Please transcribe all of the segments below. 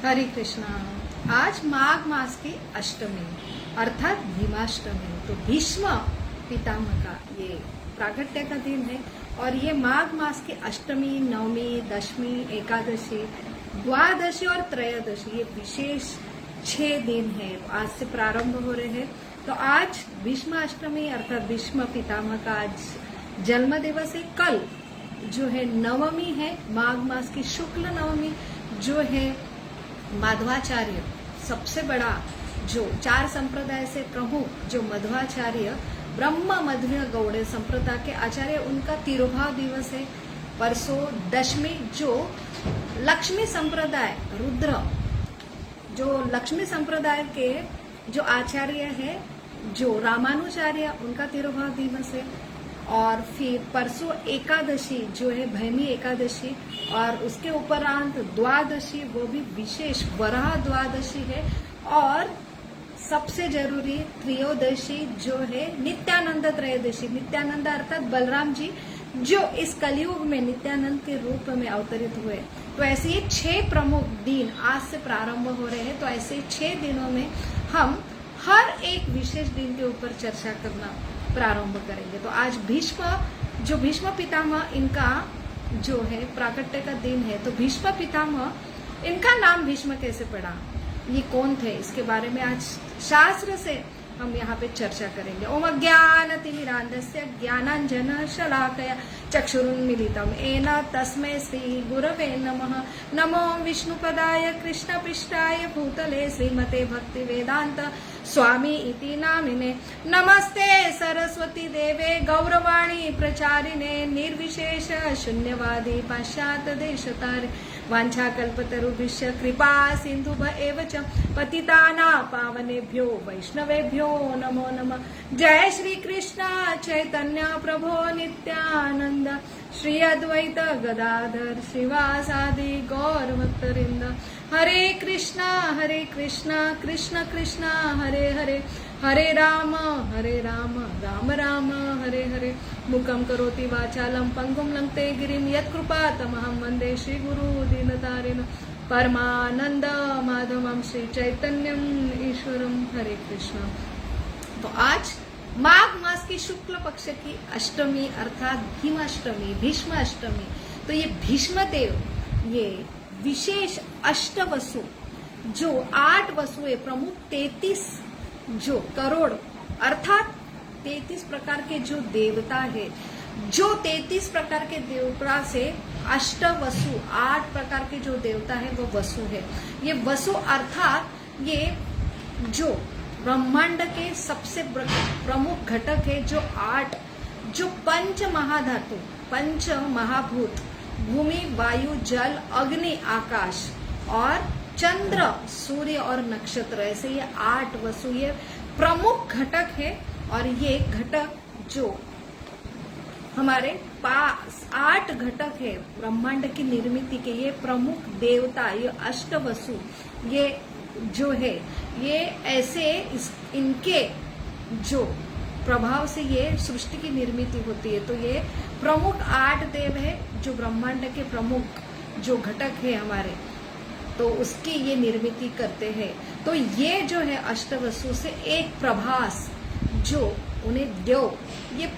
हरे कृष्णा। आज माघ मास की अष्टमी अर्थात भीमाष्टमी। तो भीष्म पितामह का ये प्रागट्य का दिन है और ये माघ मास की अष्टमी, नवमी, दशमी, एकादशी, द्वादशी और त्रयोदशी ये विशेष 6 दिन है। आज से प्रारंभ हो रहे हैं। तो आज भीष्माष्टमी अर्थात भीष्म पितामह का आज जन्म दिवस है। कल जो है नवमी है, माघ मास की शुक्ल नवमी, जो है माधवाचार्य सबसे बड़ा जो 4 संप्रदाय से प्रमुख जो मध्वाचार्य ब्रह्म मध्व गौड़े संप्रदाय के आचार्य, उनका तिरुभाव दिवस है। परसों दशमी जो लक्ष्मी संप्रदाय रुद्र जो लक्ष्मी संप्रदाय के जो आचार्य है जो रामानुचार्य, उनका तिरुभाव दिवस है। और फिर परसों एकादशी जो है भैमी एकादशी, और उसके उपरांत द्वादशी वो भी विशेष वराह द्वादशी है। और सबसे जरूरी त्रयोदशी जो है नित्यानंद त्रयोदशी। नित्यानंद अर्थात बलराम जी जो इस कलयुग में नित्यानंद के रूप में अवतरित हुए। तो ऐसे ये 6 प्रमुख दिन आज से प्रारंभ हो रहे हैं। तो ऐसे 6 दिनों में हम हर एक विशेष दिन के ऊपर चर्चा करना प्रारंभ करेंगे। तो आज भीष्म पितामह इनका जो है प्राकट्य का दिन है। तो भीष्म पितामह इनका नाम भीष्म कैसे पड़ा, ये कौन थे, इसके बारे में आज शास्त्र से हम यहाँ पे चर्चा करेंगे। ओम ज्ञानतिमिरान्धस्य ज्ञानाञ्जन शलाकया चक्षुरुन्मीलितं येन तस्मै श्री गुरवे नमः। नमो विष्णुपदाय कृष्णपृष्ठाय भूतले श्रीमते भक्ति वेदांत स्वामी इति नामिने। नमस्ते सरस्वती देवे गौरवाणी प्रचारिणे निर्विशेष शून्यवादी पाश्चात्य देशतारे। वाञ्छाकल्पतरुभ्यश्च कृपा सिन्धुभ्य एव च पतितानां पावनेभ्यो वैष्णवेभ्यो नमो नमः। जय श्री कृष्ण चैतन्य प्रभो नित्यानंद श्री अद्वैत गदाधर श्रीवासादि गौर भक्तवृंद। हरे कृष्णा कृष्ण कृष्ण हरे हरे, हरे राम राम राम हरे हरे। मुखं करोति वाचालं पंगुं लंघते गिरिं यत्कृपातमहं वन्दे श्रीगुरु दीनतारिणं परमानंद माधवं श्री चैतन्यम ईश्वरम। हरे कृष्ण। तो आज माघ मास की शुक्ल पक्ष की अष्टमी अर्थात भीमाष्टमी, भीष्माष्टमी। तो ये भीष्मदेव ये विशेष अष्टवसु जो 8 वसुएं प्रमुख 33 जो करोड़ अर्थात 33 प्रकार के जो देवता है, जो 33 प्रकार के देवता से अष्टवसु 8 प्रकार के जो देवता है वो वसु है। ये वसु अर्थात ये जो ब्रह्मांड के सबसे प्रमुख घटक है, जो 8 जो पंच महाधातु, पंच महाभूत, भूमि वायु जल अग्नि आकाश और चंद्र सूर्य और नक्षत्र, ऐसे ये 8 वसु ये प्रमुख घटक है। और ये घटक जो हमारे पास 8 घटक है ब्रह्मांड की निर्मिति के, ये प्रमुख देवता ये अष्टवसु ये जो है ये ऐसे इनके जो प्रभाव से ये सृष्टि की निर्मिति होती है। तो ये प्रमुख 8 देव है जो ब्रह्मांड के प्रमुख जो घटक है हमारे, तो उसकी ये निर्मिति करते हैं। तो ये जो है अष्टवसु से एक प्रभास जो उन्हें दो, ये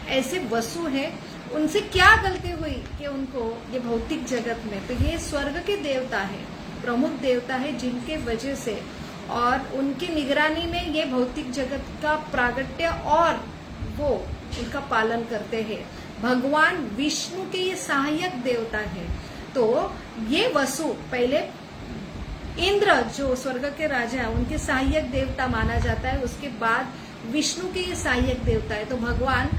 ऐसे वसु है, उनसे क्या गलती हुई कि उनको ये भौतिक जगत में, तो ये स्वर्ग के देवता है, प्रमुख देवता है, जिनके वजह से और उनकी निगरानी में ये भौतिक जगत का प्रागट्य और वो उनका पालन करते हैं। भगवान विष्णु के ये सहायक देवता है। तो ये वसु पहले इंद्र जो स्वर्ग के राजा है उनके सहायक देवता माना जाता है, उसके बाद विष्णु के ये सहायक देवता है। तो भगवान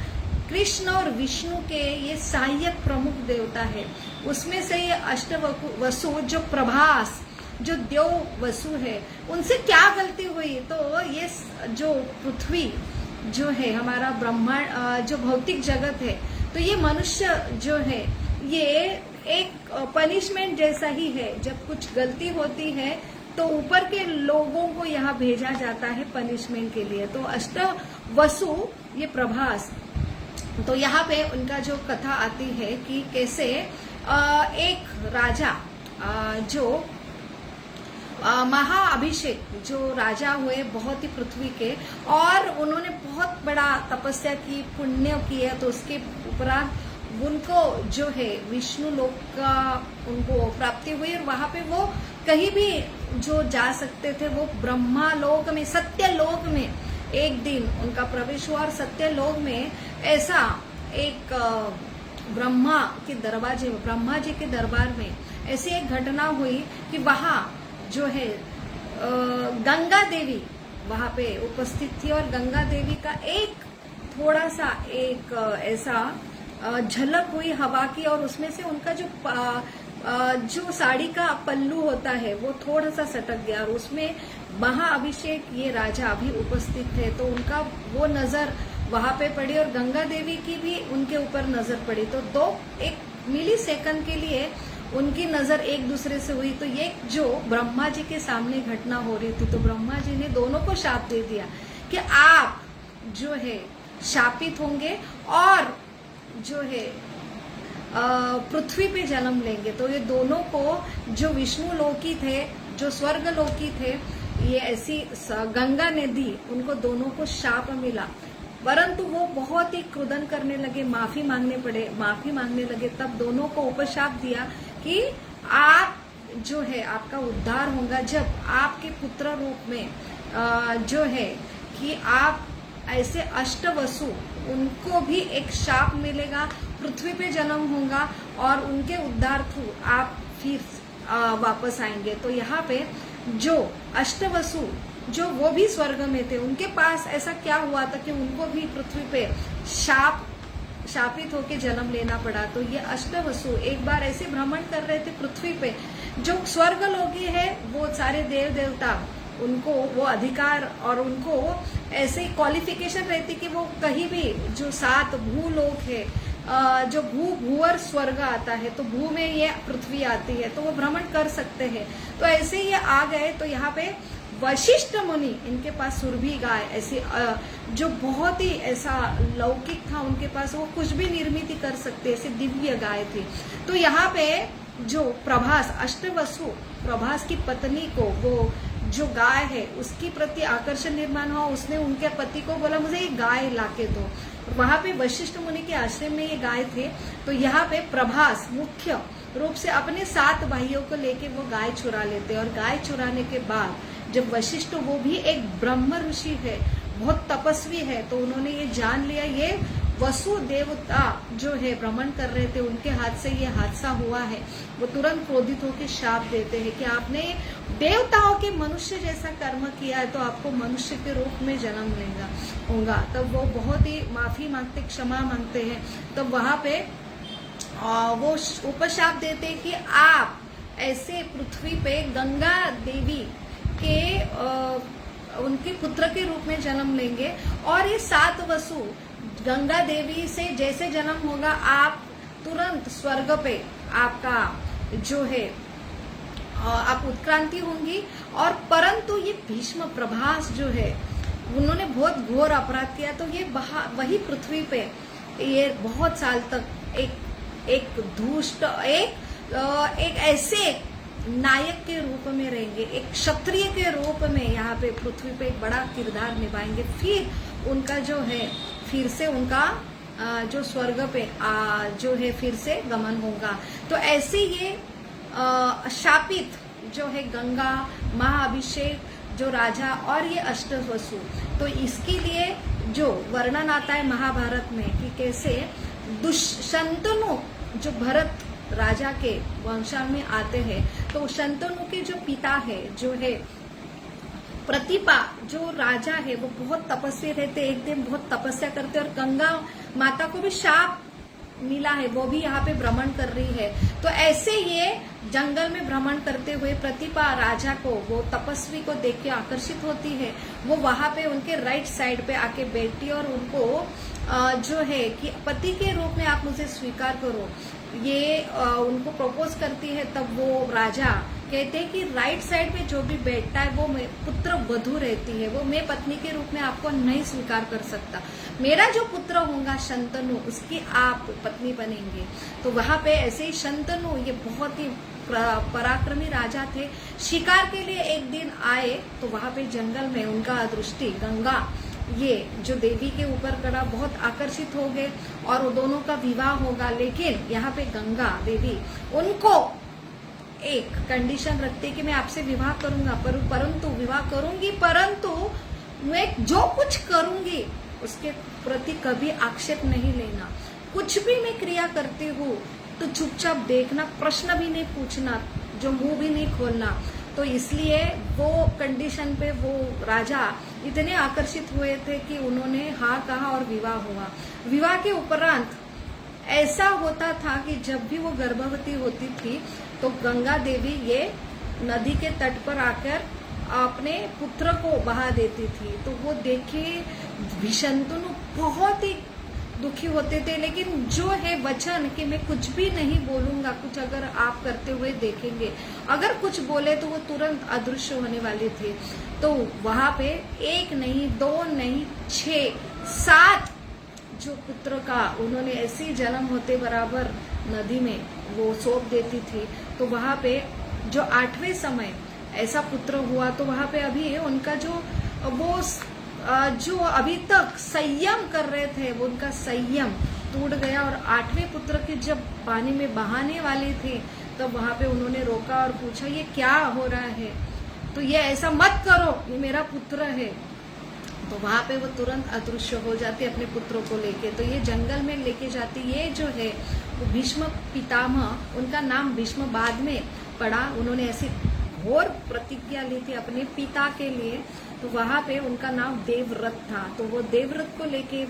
कृष्ण और विष्णु के ये सहायक प्रमुख देवता है। उसमें से ये अष्टवसु जो प्रभास जो देव वसु है, उनसे क्या गलती हुई, तो ये जो पृथ्वी जो है हमारा ब्रह्मांड जो भौतिक जगत है, तो ये मनुष्य जो है ये एक पनिशमेंट जैसा ही है। जब कुछ गलती होती है तो ऊपर के लोगों को यहाँ भेजा जाता है पनिशमेंट के लिए। तो अष्टवसु ये प्रभास, तो यहाँ पे उनका जो कथा आती है कि कैसे एक राजा जो महाअभिषेक जो राजा हुए बहुत ही पृथ्वी के, और उन्होंने बहुत बड़ा तपस्या की, पुण्य किया, तो उसके उपरांत उनको जो है विष्णु लोक का उनको प्राप्ति हुई, और वहां पे वो कहीं भी जो जा सकते थे वो ब्रह्मा लोक में, सत्य लोक में एक दिन उनका प्रवेश हुआ। और सत्य लोक में ऐसा एक ब्रह्मा जी के दरबार में ऐसी एक घटना हुई कि वहां जो है गंगा देवी वहां पे उपस्थित थी, और गंगा देवी का एक थोड़ा सा एक ऐसा झलक हुई हवा की, और उसमें से उनका जो साड़ी का पल्लू होता है वो थोड़ा सा सटक गया, और उसमें महाअभिषेक ये राजा अभी उपस्थित थे, तो उनका वो नजर वहां पे पड़ी, और गंगा देवी की भी उनके ऊपर नजर पड़ी। तो एक मिली सेकंड के लिए उनकी नजर एक दूसरे से हुई। तो ये जो ब्रह्मा जी के सामने घटना हो रही थी, तो ब्रह्मा जी ने दोनों को शाप दे दिया कि आप जो है शापित होंगे और जो है पृथ्वी पे जन्म लेंगे। तो ये दोनों को जो विष्णु लोकी थे, जो स्वर्ग लोकी थे, ये ऐसी गंगा ने दी, उनको दोनों को शाप मिला, परंतु वो बहुत ही क्रुदन करने लगे, माफी मांगने लगे। तब दोनों को उपशाप दिया कि आप जो है आपका उद्धार होगा जब आपके पुत्र रूप में जो है कि आप ऐसे अष्टवसु, उनको भी एक शाप मिलेगा, पृथ्वी पे जन्म होगा और उनके उद्धार थ्रू आप फिर वापस आएंगे। तो यहाँ पे जो अष्टवसु जो वो भी स्वर्ग में थे, उनके पास ऐसा क्या हुआ था कि उनको भी पृथ्वी पे शापित होके जन्म लेना पड़ा। तो ये अष्टवसु एक बार ऐसे भ्रमण कर रहे थे पृथ्वी पे, जो स्वर्ग लोकी है वो सारे देव देवता, उनको वो अधिकार और उनको ऐसे क्वालिफिकेशन रहती कि वो कहीं भी जो 7 भूलोक है, जो भूवर स्वर्ग आता है, तो भू में ये पृथ्वी आती है, तो वो भ्रमण कर सकते हैं। तो ऐसे ये आ गए। तो यहाँ पे वशिष्ठ मुनि, इनके पास सुरभि गाय ऐसी जो बहुत ही ऐसा लौकिक था उनके पास, वो कुछ भी निर्मित कर सकते, ऐसे दिव्य गाय थी। तो यहाँ पे जो प्रभास, अष्टवसु प्रभास की पत्नी को वो जो गाय है उसकी प्रति आकर्षण निर्माण हुआ, उसने उनके पति को बोला मुझे ये गाय लाके दो। वहां पे वशिष्ठ मुनि के आश्रम में ये गाय थे। तो यहाँ पे प्रभास मुख्य रूप से अपने 7 भाइयों को लेके वो गाय चुरा लेते, और गाय चुराने के बाद जब वशिष्ठ, वो भी एक ब्रह्म ऋषि है, बहुत तपस्वी है, तो उन्होंने ये जान लिया ये वसु देवता जो है भ्रमण कर रहे थे, उनके हाथ से ये हादसा हुआ है। वो तुरंत क्रोधित होकर शाप देते हैं कि आपने देवताओं के मनुष्य जैसा कर्म किया है, तो आपको मनुष्य के रूप में जन्म लेगा होगा। तब वो बहुत ही माफी मांगते, क्षमा मांगते हैं। तब वहां पे वो उपशाप देते हैं कि आप ऐसे पृथ्वी पे गंगा देवी के उनके पुत्र के रूप में जन्म लेंगे, और ये 7 वसु गंगा देवी से जैसे जन्म होगा, आप तुरंत स्वर्ग पे आपका जो है आप उत्क्रांति होंगी। और परंतु ये भीष्म प्रभास जो है उन्होंने बहुत घोर अपराध किया, तो ये वही पृथ्वी पे ये बहुत साल तक एक दुष्ट, एक ऐसे नायक के रूप में रहेंगे, एक क्षत्रिय के रूप में यहाँ पे पृथ्वी पे एक बड़ा किरदार निभाएंगे। फिर उनका जो है फिर से उनका जो स्वर्ग पे जो है फिर से गमन होगा। तो ऐसे ये शापित जो है गंगा, महाअभिषेक जो राजा और ये अष्टवसु, तो इसके लिए जो वर्णन आता है महाभारत में कि कैसे दुष्यंतनु जो भरत राजा के वंशा में आते हैं, तो शंतनु के जो पिता है जो है प्रतिपा जो राजा है, वो बहुत तपस्वी रहते, एक दिन बहुत तपस्या करते, और गंगा माता को भी शाप मिला है, वो भी यहाँ पे भ्रमण कर रही है। तो ऐसे ये जंगल में भ्रमण करते हुए प्रतिपा राजा को, वो तपस्वी को देख के आकर्षित होती है। वो वहां पे उनके राइट साइड पे आके बैठती है और उनको जो है कि पति के रूप में आप मुझे स्वीकार करो, ये उनको प्रपोज करती है। तब वो राजा कहते हैं कि राइट साइड में जो भी बैठता है वो पुत्र वधू रहती है, वो मैं पत्नी के रूप में आपको नहीं स्वीकार कर सकता, मेरा जो पुत्र होगा शंतनु, उसकी आप पत्नी बनेंगे। तो वहां पे ऐसे ही शंतनु ये बहुत ही पराक्रमी राजा थे, शिकार के लिए एक दिन आए तो वहां पे जंगल में उनका दृष्टि गंगा ये जो देवी के ऊपर पड़ा, बहुत आकर्षित हो गए और वो दोनों का विवाह होगा। लेकिन यहाँ पे गंगा देवी उनको एक कंडीशन रखते कि मैं आपसे विवाह करूंगा, परंतु विवाह करूंगी, परंतु मैं जो कुछ करूंगी उसके प्रति कभी आक्षेप नहीं लेना, कुछ भी मैं क्रिया करती हूँ तो चुपचाप देखना, प्रश्न भी नहीं पूछना, जो मुंह भी नहीं खोलना। तो इसलिए वो कंडीशन पे वो राजा इतने आकर्षित हुए थे कि उन्होंने हाँ कहा और विवाह हुआ। विवाह के उपरांत ऐसा होता था कि जब भी वो गर्भवती होती थी तो गंगा देवी ये नदी के तट पर आकर अपने पुत्र को बहा देती थी। तो वो देखे भीषंतनु बहुत ही दुखी होते थे, लेकिन जो है वचन कि मैं कुछ भी नहीं बोलूंगा, कुछ अगर आप करते हुए देखेंगे, अगर कुछ बोले तो वो तुरंत अदृश्य होने वाले थे। तो वहां पे एक नहीं, दो नहीं, 6, 7 जो पुत्र का उन्होंने ऐसी जन्म होते बराबर नदी में वो सौंप देती थी। तो वहां पे जो 8वें समय ऐसा पुत्र हुआ तो वहां पे अभी उनका जो अभी तक संयम कर रहे थे वो उनका संयम टूट गया और 8वें पुत्र के जब पानी में बहाने वाले थे तब वहां पे उन्होंने रोका और पूछा ये क्या हो रहा है, तो ये ऐसा मत करो, ये मेरा पुत्र है। तो वहां पे वो तुरंत अदृश्य हो जाते अपने पुत्रों को लेके। तो ये जंगल में लेके जाती, ये जो है वो भीष्म पितामह, उनका नाम भीष्म बाद में पड़ा, उन्होंने ऐसी घोर प्रतिज्ञा ली थी अपने पिता के लिए। तो वहां पे उनका नाम देवव्रत था। तो वो देवव्रत को लेके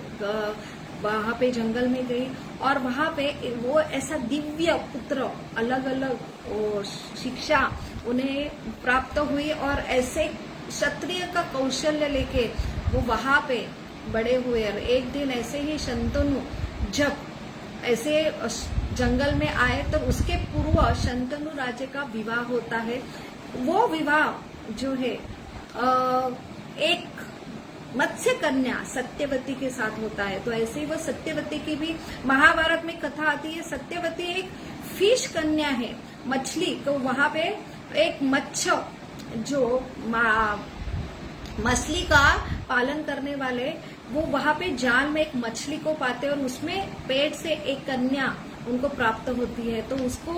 वहां पे जंगल में गई और वहां पे वो ऐसा दिव्य पुत्र, अलग अलग शिक्षा उन्हें प्राप्त हुई और ऐसे क्षत्रिय का कौशल्य लेके वो वहां पे बड़े हुए। और एक दिन ऐसे ही शंतनु जब ऐसे जंगल में आए तो उसके पूर्व शंतनु राजे का विवाह होता है। वो विवाह जो है एक मत्स्य कन्या सत्यवती के साथ होता है। तो ऐसे ही वो सत्यवती की भी महाभारत में कथा आती है। सत्यवती एक फिश कन्या है, मछली। तो वहां पे एक मत्स्य जो मछली का पालन करने वाले वो वहां पे जाल में एक मछली को पाते और उसमें पेट से एक कन्या उनको प्राप्त होती है। तो उसको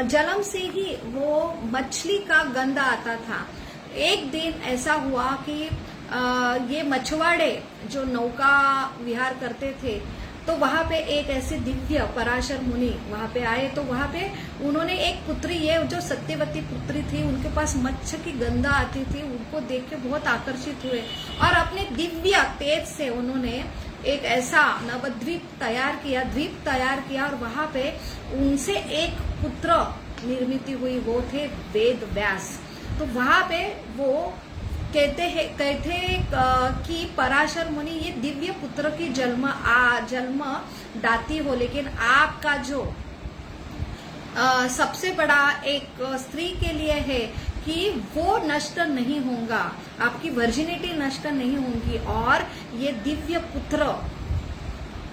जन्म से ही वो मछली का गंध आता था। एक दिन ऐसा हुआ कि ये मछुआरे जो नौका विहार करते थे तो वहां पे एक ऐसे दिव्य पराशर मुनि वहां पे आए। तो वहां पे उन्होंने एक पुत्री, ये जो सत्यवती पुत्री थी, उनके पास मत्स्य की गंधा आती थी, उनको देख के बहुत आकर्षित हुए और अपने दिव्य तेज से उन्होंने एक ऐसा नवद्वीप तैयार किया और वहां पे उनसे एक पुत्र निर्मित हुई, वो थे वेद व्यास। तो वहां पे वो कहते कि पराशर मुनि ये दिव्य पुत्र की जन्म दाती हो, लेकिन आपका जो सबसे बड़ा एक स्त्री के लिए है कि वो नष्ट नहीं होगा, आपकी वर्जिनिटी नष्ट नहीं होगी और ये दिव्य पुत्र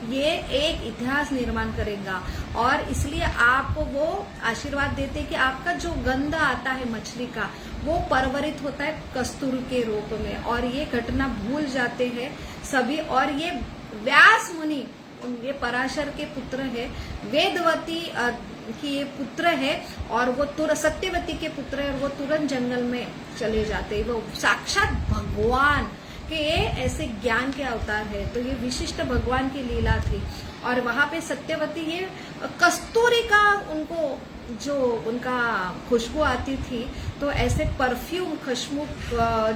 ये एक इतिहास निर्माण करेगा। और इसलिए आपको वो आशीर्वाद देते कि आपका जो गंध आता है मछली का वो परवरित होता है कस्तूर के रूप में। और ये घटना भूल जाते हैं सभी। और ये व्यास मुनि ये पराशर के पुत्र है, वेदवती की ये पुत्र है और वो सत्यवती के पुत्र है और वो तुरंत जंगल में चले जाते हैं। वो साक्षात भगवान कि ये ऐसे ज्ञान के अवतार है। तो ये विशिष्ट भगवान की लीला थी। और वहां पे सत्यवती ये कस्तूरी का उनको जो उनका खुशबू आती थी तो ऐसे परफ्यूम खुशबू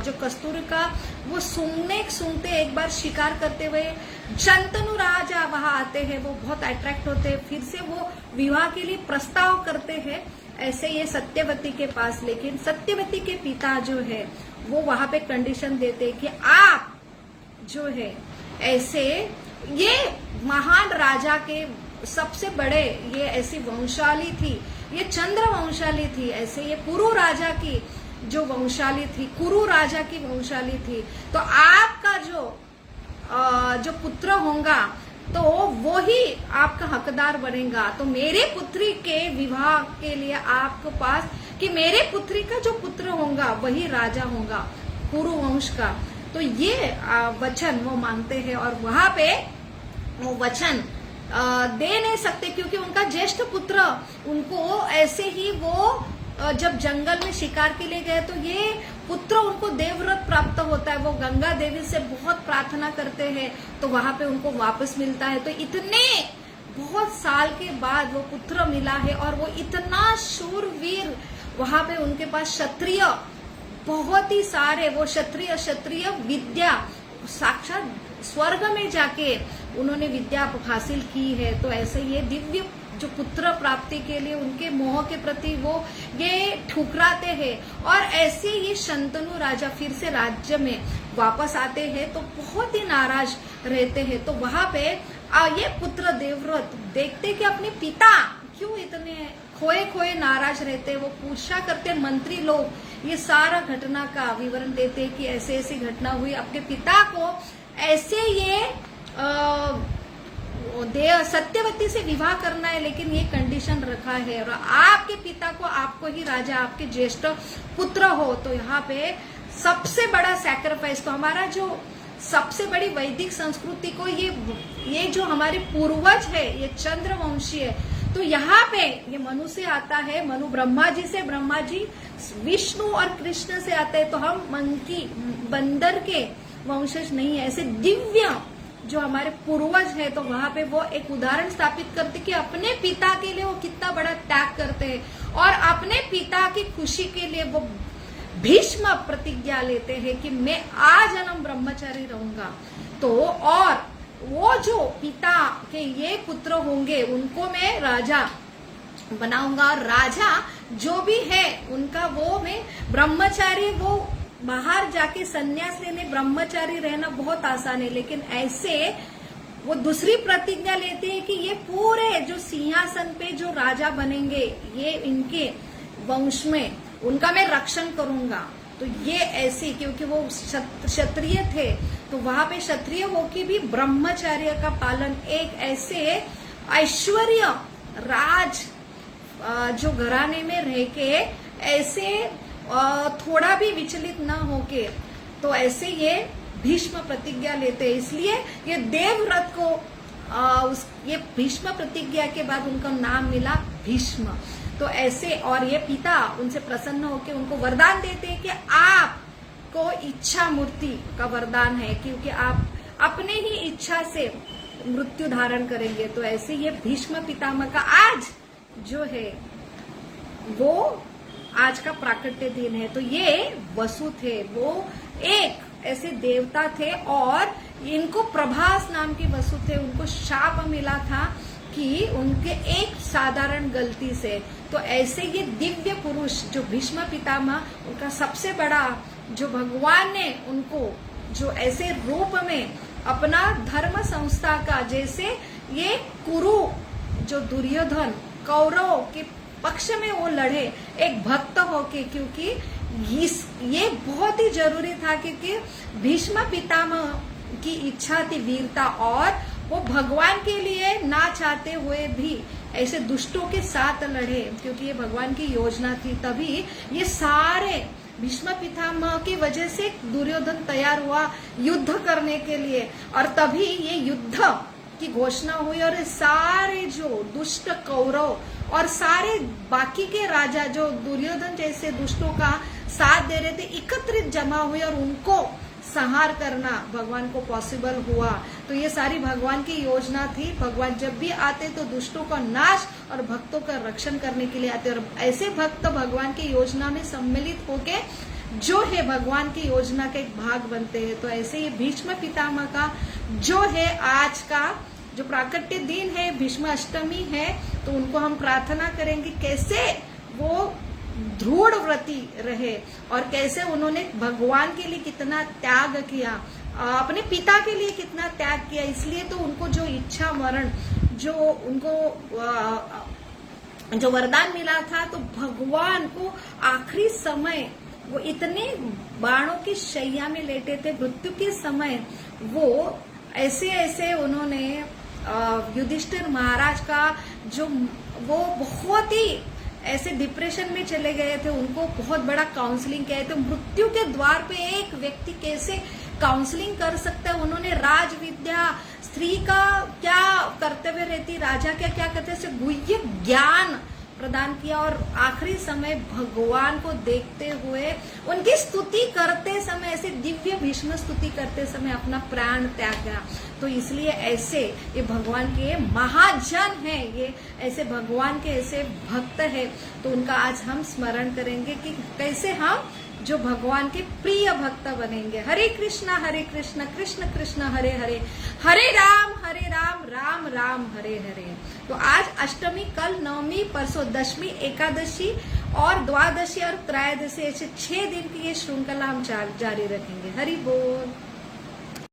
जो कस्तूरी का वो सूंघते एक बार शिकार करते हुए शंतनु राजा वहां आते हैं, वो बहुत अट्रैक्ट होते हैं, फिर से वो विवाह के लिए प्रस्ताव करते हैं ऐसे ये सत्यवती के पास। लेकिन सत्यवती के पिता जो है वो वहां पे कंडीशन देते कि आप जो है ऐसे ये महान राजा के सबसे बड़े ये ऐसी वंशाली थी, ये चंद्र वंशाली थी, ऐसे ये कुरु राजा की जो वंशाली थी, कुरु राजा की वंशाली थी। तो आपका जो पुत्र होगा तो वो ही आपका हकदार बनेगा। तो मेरे पुत्री के विवाह के लिए आपके पास कि मेरे पुत्री का जो पुत्र होगा वही राजा होगा कुरु वंश का। तो ये वचन वो मांगते हैं और वहां पे वो वचन दे नहीं सकते क्योंकि उनका ज्येष्ठ पुत्र उनको ऐसे ही वो जब जंगल में शिकार के लिए गए तो ये पुत्र उनको देवव्रत प्राप्त होता है। वो गंगा देवी से बहुत प्रार्थना करते हैं तो वहां पे उनको वापस मिलता है। तो इतने बहुत साल के बाद वो पुत्र मिला है और वो इतना शूरवीर, वहां पे उनके पास क्षत्रिय बहुत ही सारे, वो क्षत्रिय विद्या साक्षात स्वर्ग में जाके उन्होंने विद्या हासिल की है। तो ऐसे ये दिव्य जो पुत्र प्राप्ति के लिए उनके मोह के प्रति वो ये ठुकराते हैं और ऐसे ये शंतनु राजा फिर से राज्य में वापस आते हैं तो बहुत ही नाराज रहते हैं। तो वहां पे ये पुत्र देवव्रत देखते कि अपने पिता क्यों इतने खोए नाराज रहते, वो पूछा करते मंत्री लोग, ये सारा घटना का विवरण देते कि ऐसे ऐसी घटना हुई, अपने पिता को ऐसे ये सत्यवती से विवाह करना है लेकिन ये कंडीशन रखा है और आपके पिता को आपको ही राजा, आपके ज्येष्ठ पुत्र हो। तो यहाँ पे सबसे बड़ा सैक्रिफाइस, तो हमारा जो सबसे बड़ी वैदिक संस्कृति को ये जो हमारे पूर्वज है ये चंद्रवंशी है। तो यहाँ पे ये मनु से आता है, मनु ब्रह्मा जी से, ब्रह्मा जी विष्णु और कृष्ण से आते हैं। तो हम मंकी बंदर के वंशज नहीं है, ऐसे दिव्य जो हमारे पूर्वज है। तो वहां पे वो एक उदाहरण स्थापित करते कि अपने पिता के लिए वो कितना बड़ा त्याग करते हैं और अपने पिता की खुशी के लिए वो भीष्म प्रतिज्ञा लेते हैं कि मैं आजन्म ब्रह्मचारी रहूंगा। तो और वो जो पिता के ये पुत्र होंगे उनको मैं राजा बनाऊंगा। राजा जो भी है उनका वो मैं ब्रह्मचारी, वो बाहर जाके सन्यास लेने ब्रह्मचारी रहना बहुत आसान है, लेकिन ऐसे वो दूसरी प्रतिज्ञा लेते हैं कि ये पूरे जो सिंहासन पे जो राजा बनेंगे ये इनके वंश में उनका मैं रक्षण करूंगा। तो ये ऐसे क्योंकि वो क्षत्रिय थे तो वहां पे क्षत्रिय होके भी ब्रह्मचर्य का पालन, एक ऐसे ऐश्वर्य राज जो घराने में रह के ऐसे थोड़ा भी विचलित ना होके, तो ऐसे ये भीष्म प्रतिज्ञा लेते हैं। इसलिए ये देवव्रत को ये भीष्म प्रतिज्ञा के बाद उनका नाम मिला भीष्म। तो ऐसे और ये पिता उनसे प्रसन्न होकर उनको वरदान देते हैं कि आपको इच्छा मूर्ति का वरदान है क्योंकि आप अपने ही इच्छा से मृत्यु धारण करेंगे। तो ऐसे ये भीष्म पितामह का आज जो है वो आज का प्राकट्य दिन है। तो ये वसु थे, वो एक ऐसे देवता थे और इनको प्रभास नाम के वसु थे। उनको शाप मिला था कि उनके एक साधारण गलती से, तो ऐसे ये दिव्य पुरुष जो भीष्म पितामह, उनका सबसे बड़ा जो भगवान ने उनको जो ऐसे रूप में अपना धर्म संस्था का, जैसे ये कुरु जो दुर्योधन कौरव के पक्ष में वो लड़े एक भक्त होके, क्योंकि ये बहुत ही जरूरी था क्योंकि भीष्म पितामह की इच्छा थी वीरता और वो भगवान के लिए ना चाहते हुए भी ऐसे दुष्टों के साथ लड़े क्योंकि ये भगवान की योजना थी। तभी ये सारे भीष्म पितामह की वजह से दुर्योधन तैयार हुआ युद्ध करने के लिए और तभी ये युद्ध की घोषणा हुई और सारे जो दुष्ट कौरव और सारे बाकी के राजा जो दुर्योधन जैसे दुष्टों का साथ दे रहे थे एकत्रित जमा हुए और उनको संहार करना भगवान को पॉसिबल हुआ। तो ये सारी भगवान की योजना थी। भगवान जब भी आते तो दुष्टों का नाश और भक्तों का रक्षण करने के लिए आते और ऐसे भक्त भगवान की योजना में सम्मिलित होके जो है भगवान की योजना का एक भाग बनते हैं। तो ऐसे ही भीष्म पितामह का जो है आज का जो प्राकट्य दिन है, भीष्म अष्टमी है, तो उनको हम प्रार्थना करेंगे कैसे वो दृढ़ व्रती रहे और कैसे उन्होंने भगवान के लिए कितना त्याग किया, अपने पिता के लिए कितना त्याग किया। इसलिए तो उनको जो इच्छा मरण जो उनको जो वरदान मिला था, तो भगवान को आखिरी समय वो इतने बाणों की शैया में लेटे थे, मृत्यु के समय वो ऐसे ऐसे उन्होंने युधिष्ठिर महाराज का जो वो बहुत ही ऐसे डिप्रेशन में चले गए थे, उनको बहुत बड़ा काउंसलिंग किया थे। मृत्यु के द्वार पे एक व्यक्ति कैसे काउंसलिंग कर सकता है, उन्होंने राज विद्या, स्त्री का क्या कर्तव्य रहती, राजा क्या क्या करते, ऐसे गुह्य ज्ञान प्रदान किया। और आखिरी समय भगवान को देखते हुए उनकी स्तुति करते समय, ऐसे दिव्य भीष्म स्तुति करते समय अपना प्राण त्यागा। तो इसलिए ऐसे ये भगवान के महाजन हैं, ये ऐसे भगवान के ऐसे भक्त हैं, तो उनका आज हम स्मरण करेंगे कि कैसे हम जो भगवान के प्रिय भक्त बनेंगे। हरे कृष्ण कृष्ण कृष्ण हरे हरे, हरे राम राम राम हरे हरे। तो आज अष्टमी, कल नवमी, परसों दशमी, एकादशी और द्वादशी और त्रयोदशी, ऐसे 6 दिन की ये श्रृंखला हम जारी रखेंगे। हरि बोल।